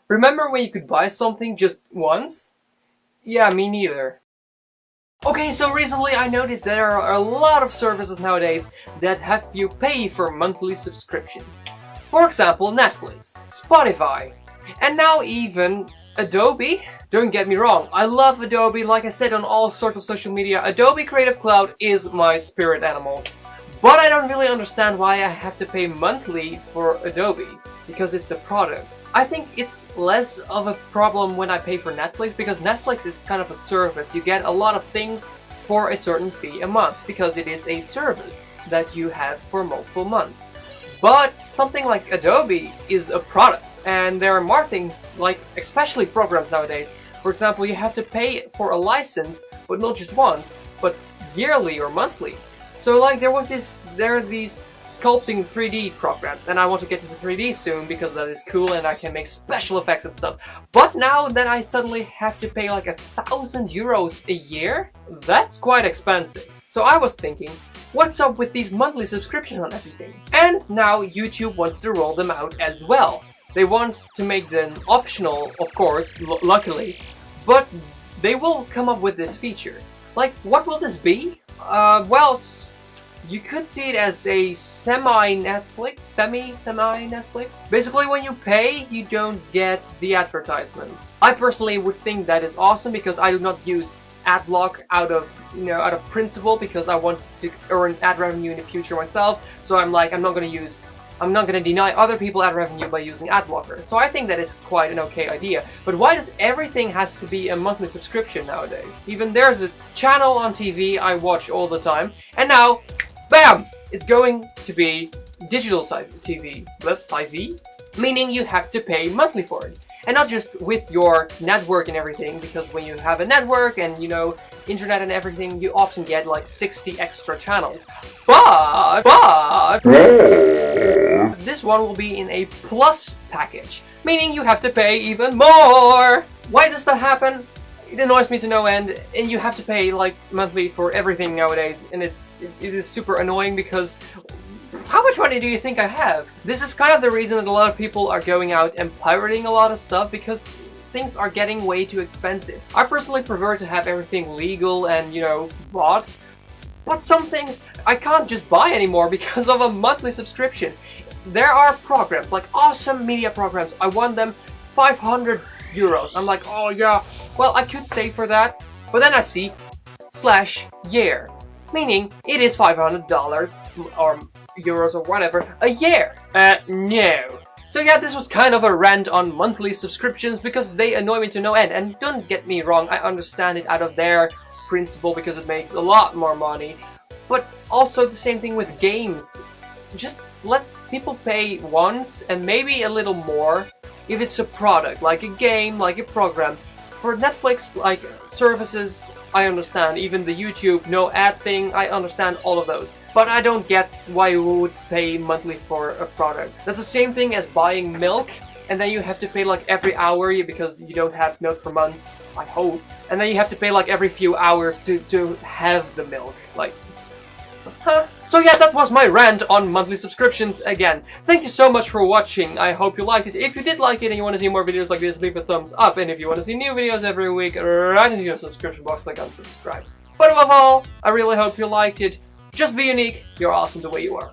Remember when you could buy something just once? Yeah, me neither. Okay, so recently I noticed there are a lot of services nowadays that have you pay for monthly subscriptions. For example, Netflix, Spotify, and now even Adobe. Don't get me wrong, I love Adobe. Like I said on all sorts of social media, Adobe Creative Cloud is my spirit animal. But I don't really understand why I have to pay monthly for Adobe, because it's a product. I think it's less of a problem when I pay for Netflix, because Netflix is kind of a service. You get a lot of things for a certain fee a month, because it is a service that you have for multiple months. But something like Adobe is a product, and there are more things, like especially programs nowadays. For example, you have to pay for a license, but not just once, but yearly or monthly. So like there are these sculpting 3D programs, and I want to get into 3D soon because that is cool and I can make special effects and stuff. But now then I suddenly have to pay like 1,000 euros a year? That's quite expensive. So I was thinking, what's up with these monthly subscriptions on everything? And now YouTube wants to roll them out as well. They want to make them optional, of course, luckily, but they will come up with this feature. Like, what will this be? Well, you could see it as a semi-Netflix. Basically, when you pay, you don't get the advertisements. I personally would think that is awesome because I do not use adblock out of principle, because I want to earn ad revenue in the future myself. So I'm like, I'm not gonna deny other people ad revenue by using ad blocker. So I think that is quite an okay idea. But why does everything has to be a monthly subscription nowadays? Even there's a channel on TV I watch all the time, and now, bam! It's going to be digital type TV. Meaning you have to pay monthly for it. And not just with your network and everything, because when you have a network and internet and everything, you often get like 60 extra channels. But this one will be in a plus package, meaning you have to pay even more. Why does that happen? It annoys me to no end, and you have to pay like monthly for everything nowadays, and it is super annoying because how much money do you think I have? This is kind of the reason that a lot of people are going out and pirating a lot of stuff, because things are getting way too expensive. I personally prefer to have everything legal and, bought. But some things I can't just buy anymore because of a monthly subscription. There are programs, like awesome media programs. I want them 500 euros. I'm like, oh yeah, well I could save for that. But then I see /year, meaning it is $500 or euros or whatever a year. No. So yeah, this was kind of a rant on monthly subscriptions because they annoy me to no end. And don't get me wrong, I understand it out of their principle because it makes a lot more money. But also the same thing with games. Just let people pay once and maybe a little more if it's a product, like a game, like a program. For Netflix, like services, I understand. Even the YouTube no ad thing, I understand all of those. But I don't get why you would pay monthly for a product. That's the same thing as buying milk, and then you have to pay like every hour because you don't have milk for months, I hope. And then you have to pay like every few hours to have the milk. Like, huh? So yeah, that was my rant on monthly subscriptions again. Thank you so much for watching. I hope you liked it. If you did like it and you want to see more videos like this, leave a thumbs up. And if you want to see new videos every week, write into your subscription box, click unsubscribe. But above all, I really hope you liked it. Just be unique. You're awesome the way you are.